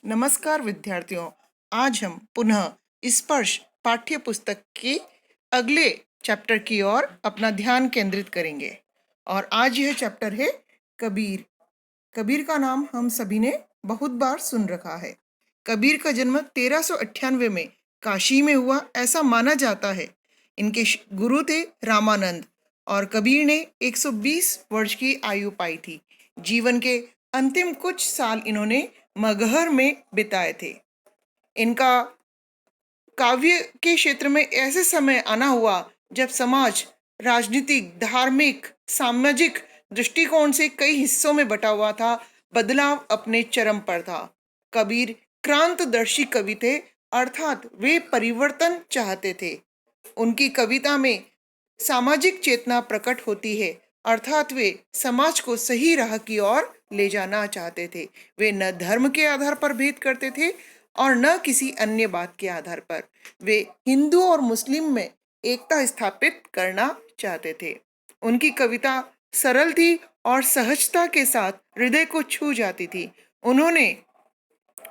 नमस्कार विद्यार्थियों, आज हम पुनः स्पर्श पाठ्य पुस्तक के अगले चैप्टर की ओर अपना ध्यान केंद्रित करेंगे। और आज यह चैप्टर है कबीर। कबीर का नाम हम सभी ने बहुत बार सुन रखा है। कबीर का जन्म 1398 में काशी में हुआ ऐसा माना जाता है। इनके गुरु थे रामानंद और कबीर ने 120 वर्ष की आयु पाई थी। जीवन के अंतिम कुछ साल इन्होंने मगहर में बिताए थे। इनका काव्य के क्षेत्र में ऐसे समय आना हुआ जब समाज राजनीतिक, धार्मिक, सामाजिक दृष्टिकोण से कई हिस्सों में बटा हुआ था। बदलाव अपने चरम पर था। कबीर क्रांतदर्शी कवि थे, अर्थात वे परिवर्तन चाहते थे। उनकी कविता में सामाजिक चेतना प्रकट होती है, अर्थात वे समाज को सही राह की ओर ले जाना चाहते थे। वे न धर्म के आधार पर भेद करते थे और न किसी अन्य बात के आधार पर। वे हिंदू और मुस्लिम में एकता स्थापित करना चाहते थे। उनकी कविता सरल थी और सहजता के साथ हृदय को छू जाती थी। उन्होंने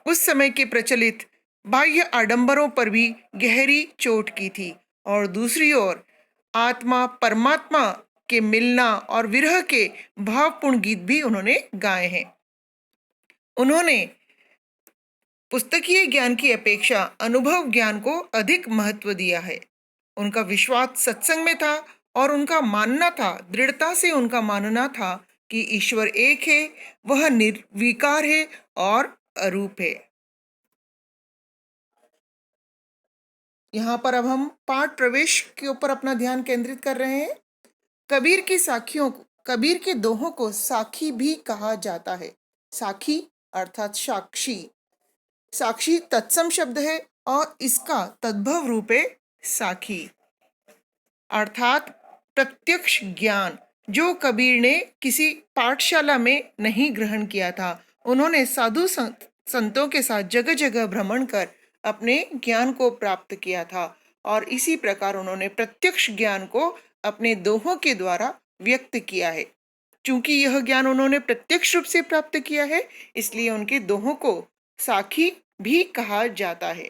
उस समय के प्रचलित बाह्य आडंबरों पर भी गहरी चोट की थी और दूसरी ओर आत्मा परमात्मा के मिलना और विरह के भावपूर्ण गीत भी उन्होंने गाए हैं। उन्होंने पुस्तकीय ज्ञान की अपेक्षा अनुभव ज्ञान को अधिक महत्व दिया है। उनका विश्वास सत्संग में था और उनका मानना था, दृढ़ता से उनका मानना था कि ईश्वर एक है, वह निर्विकार है और अरूप है। यहाँ पर अब हम पाठ प्रवेश के ऊपर अपना ध्यान केंद्रित कर रहे हैं। कबीर की साखियों को, कबीर के दोहों को साखी भी कहा जाता है। साखी अर्थात साक्षी। साक्षी तत्सम शब्द है और इसका तद्भव रूप है साखी, अर्थात प्रत्यक्ष ज्ञान, जो कबीर ने किसी पाठशाला में नहीं ग्रहण किया था। उन्होंने साधु संतों के साथ जगह जगह भ्रमण कर अपने ज्ञान को प्राप्त किया था और इसी प्रकार उन्होंने प्रत्यक्ष ज्ञान को अपने दोहों के द्वारा व्यक्त किया है। चूंकि यह ज्ञान उन्होंने प्रत्यक्ष रूप से प्राप्त किया है, इसलिए उनके दोहों को साखी भी कहा जाता है।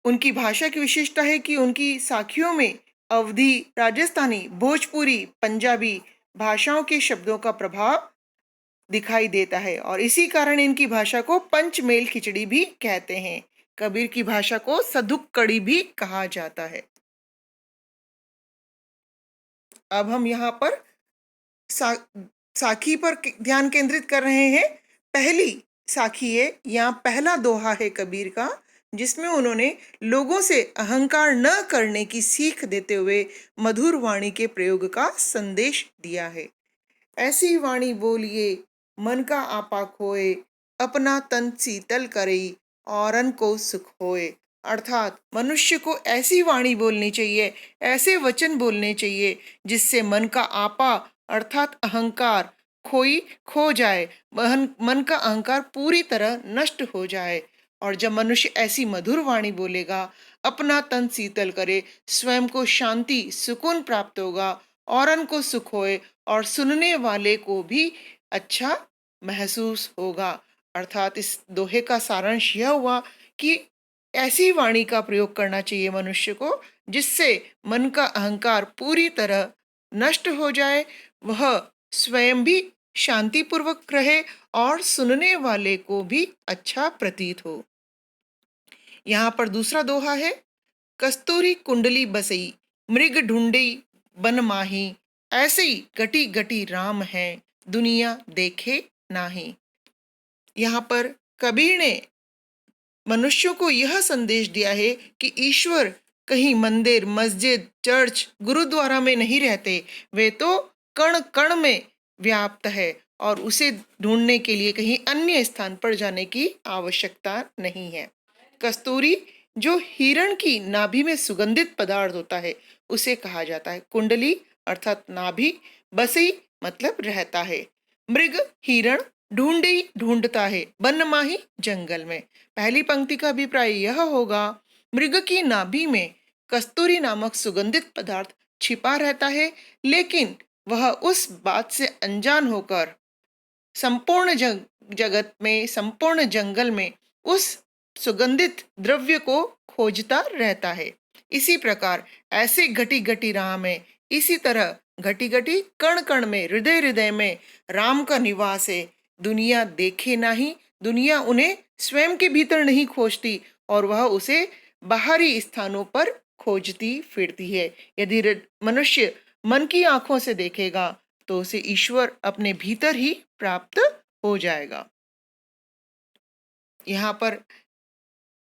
उनकी भाषा की विशेषता है कि उनकी साखियों में अवधी, राजस्थानी, भोजपुरी, पंजाबी भाषाओं के शब्दों का प्रभाव दिखाई देता है और इसी कारण इनकी भाषा को पंचमेल खिचड़ी भी कहते हैं। कबीर की भाषा को सधुक कड़ी भी कहा जाता है। अब हम यहाँ पर साखी पर ध्यान केंद्रित कर रहे हैं। पहली साखी है, यहाँ पहला दोहा है कबीर का, जिसमें उन्होंने लोगों से अहंकार न करने की सीख देते हुए मधुर वाणी के प्रयोग का संदेश दिया है। ऐसी वाणी बोलिए मन का आपा खोए, अपना तन शीतल करे, औरन को सुख होए। अर्थात मनुष्य को ऐसी वाणी बोलनी चाहिए, ऐसे वचन बोलने चाहिए जिससे मन का आपा अर्थात अहंकार खो जाए, मन का अहंकार पूरी तरह नष्ट हो जाए। और जब मनुष्य ऐसी मधुर वाणी बोलेगा, अपना तन शीतल करे, स्वयं को शांति सुकून प्राप्त होगा, औरन को सुख होए और सुनने वाले को भी अच्छा महसूस होगा। अर्थात इस दोहे का सारांश यह हुआ कि ऐसी वाणी का प्रयोग करना चाहिए मनुष्य को जिससे मन का अहंकार पूरी तरह नष्ट हो जाए, वह स्वयं भी शांतिपूर्वक रहे और सुनने वाले को भी अच्छा प्रतीत हो। यहाँ पर दूसरा दोहा है, कस्तूरी कुंडली बसई, मृग ढूंढई बन माही, ऐसे ही गटी गटी राम है, दुनिया देखे नाही। यहाँ पर कबीर ने मनुष्यों को यह संदेश दिया है कि ईश्वर कहीं मंदिर, मस्जिद, चर्च, गुरुद्वारा में नहीं रहते, वे तो कण कण में व्याप्त है और उसे ढूंढने के लिए कहीं अन्य स्थान पर जाने की आवश्यकता नहीं है। कस्तूरी जो हिरण की नाभि में सुगंधित पदार्थ होता है उसे कहा जाता है। कुंडली अर्थात नाभि, बसई मतलब रहता है, मृग हिरण, ढूंढी ढूंढता है, बनमाही जंगल में। पहली पंक्ति का अभिप्राय यह होगा, मृग की नाभि में कस्तूरी नामक सुगंधित पदार्थ छिपा रहता है, लेकिन वह उस बात से अनजान होकर संपूर्ण जगत में, संपूर्ण जंगल में उस सुगंधित द्रव्य को खोजता रहता है। इसी प्रकार ऐसे घटी घटी राह में, इसी तरह घटी घटी कण कण में, हृदय हृदय में राम का निवास है। दुनिया देखे नहीं, दुनिया उन्हें स्वयं के भीतर नहीं खोजती और वह उसे बाहरी स्थानों पर खोजती फिरती है। यदि मनुष्य मन की आंखों से देखेगा तो उसे ईश्वर अपने भीतर ही प्राप्त हो जाएगा। यहाँ पर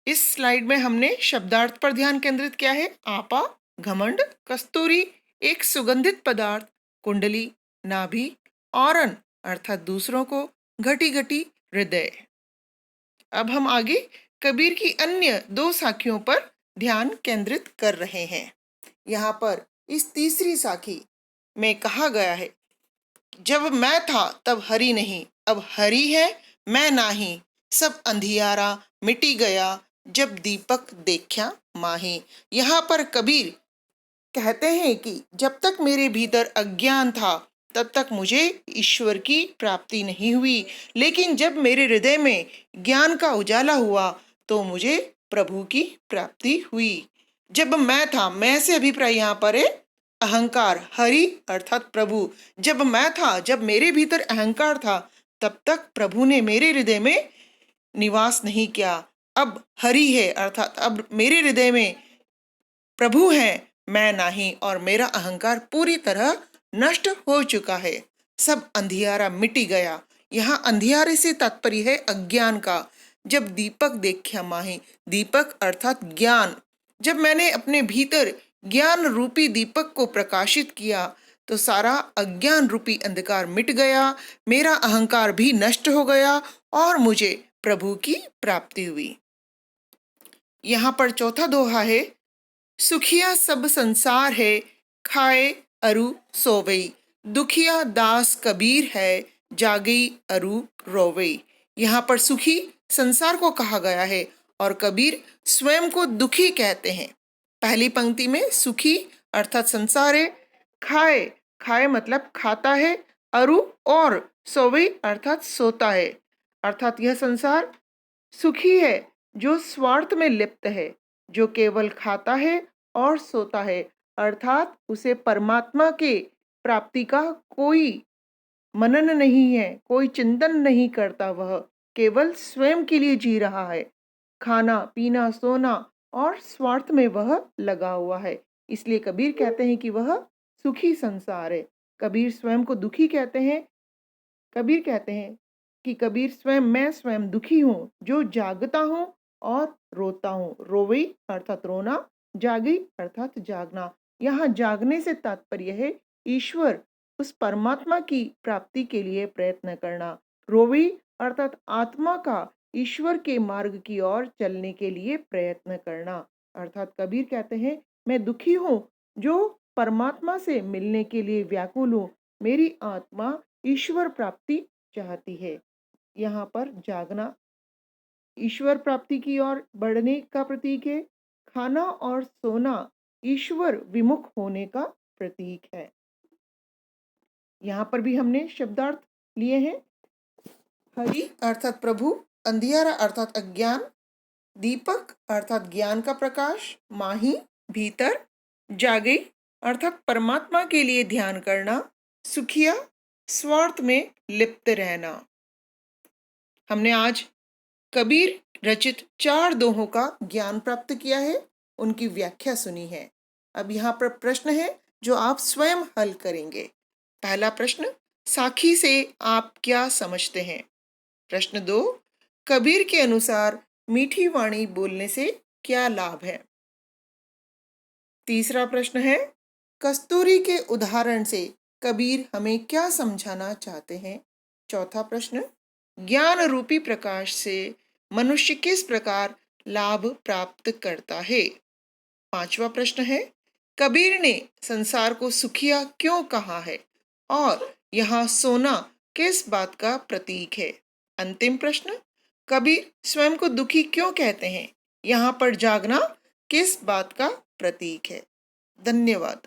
इस स्लाइड में हमने शब्दार्थ पर ध्यान केंद्रित किया है। आपा, घमंड, कस्तूरी एक सुगंधित पदार्थ, कुंडली, नाभि, औरन अर्थात दूसरों को, घटी घटी हृदय। अब हम आगे कबीर की अन्य दो साखियों पर ध्यान केंद्रित कर रहे हैं। यहाँ पर इस तीसरी साखी में कहा गया है, जब मैं था तब हरि नहीं, अब हरि है मैं नाही, सब अंधियारा मिटी गया, जब दीपक देखा माही। यहाँ पर कबीर कहते हैं कि जब तक मेरे भीतर अज्ञान था तब तक मुझे ईश्वर की प्राप्ति नहीं हुई, लेकिन जब मेरे हृदय में ज्ञान का उजाला हुआ तो मुझे प्रभु की प्राप्ति हुई। जब मैं था, मैं से अभिप्राय यहाँ पर है अहंकार, हरि अर्थात प्रभु। जब मैं था, जब मेरे भीतर अहंकार था, तब तक प्रभु ने मेरे हृदय में निवास नहीं किया। अब हरि है अर्थात अब मेरे हृदय में प्रभु है, मैं नहीं, और मेरा अहंकार पूरी तरह नष्ट हो चुका है। सब अंधियारा मिटी गया। यहाँ अंधियारे से तात्पर्य है अज्ञान का। जब दीपक देखा माही, दीपक अर्थात ज्ञान। जब मैंने अपने भीतर ज्ञान रूपी दीपक को प्रकाशित किया तो सारा अज्ञान रूपी अंधकार मिट गया, मेरा अहंकार भी नष्ट हो गया और मुझे प्रभु की प्राप्ति हुई। यहाँ पर चौथा दोहा है, सुखिया सब संसार है, खाए अरु सोवई, दुखिया दास कबीर है, जागई अरु रोवई। यहाँ पर सुखी संसार को कहा गया है और कबीर स्वयं को दुखी कहते हैं। पहली पंक्ति में सुखी अर्थात संसार है, खाए, खाए मतलब खाता है, अरु और सोवई अर्थात सोता है। अर्थात यह संसार सुखी है जो स्वार्थ में लिप्त है, जो केवल खाता है और सोता है, अर्थात उसे परमात्मा के प्राप्ति का कोई मनन नहीं है, कोई चिंतन नहीं करता, वह केवल स्वयं के लिए जी रहा है। खाना पीना सोना और स्वार्थ में वह लगा हुआ है, इसलिए कबीर कहते हैं कि वह सुखी संसार है। कबीर स्वयं को दुखी कहते हैं। कबीर कहते हैं कि कबीर स्वयं, मैं स्वयं दुखी हूँ जो जागता हूँ और रोता हूँ। रोवई अर्थात रोना, जागी अर्थात जागना। यहाँ जागने से तात्पर्य है ईश्वर, उस परमात्मा की प्राप्ति के लिए प्रयत्न करना। रोवई अर्थात आत्मा का ईश्वर के मार्ग की ओर चलने के लिए प्रयत्न करना। अर्थात कबीर कहते हैं मैं दुखी हूँ जो परमात्मा से मिलने के लिए व्याकुल हूँ, मेरी आत्मा ईश्वर प्राप्ति चाहती है। यहाँ पर जागना ईश्वर प्राप्ति की ओर बढ़ने का प्रतीक है। खाना और सोना ईश्वर विमुख होने का प्रतीक है। यहाँ पर भी हमने शब्दार्थ लिए हैं। हरि अर्थात प्रभु, अंधियारा अर्थात अज्ञान, दीपक अर्थात ज्ञान का प्रकाश, माही भीतर, जागे अर्थात परमात्मा के लिए ध्यान करना, सुखिया स्वार्थ में लिप्त रहना। हमने आज कबीर रचित 4 दोहों का ज्ञान प्राप्त किया है, उनकी व्याख्या सुनी है। अब यहाँ पर प्रश्न है जो आप स्वयं हल करेंगे। पहला प्रश्न, साखी से आप क्या समझते हैं? प्रश्न 2, कबीर के अनुसार मीठी वाणी बोलने से क्या लाभ है? तीसरा प्रश्न है, कस्तूरी के उदाहरण से कबीर हमें क्या समझाना चाहते हैं? चौथा प्रश्न, ज्ञान रूपी प्रकाश से मनुष्य किस प्रकार लाभ प्राप्त करता है? पांचवा प्रश्न है, कबीर ने संसार को सुखिया क्यों कहा है और यहाँ सोना किस बात का प्रतीक है? अंतिम प्रश्न, कबीर स्वयं को दुखी क्यों कहते हैं? यहाँ पर जागना किस बात का प्रतीक है? धन्यवाद।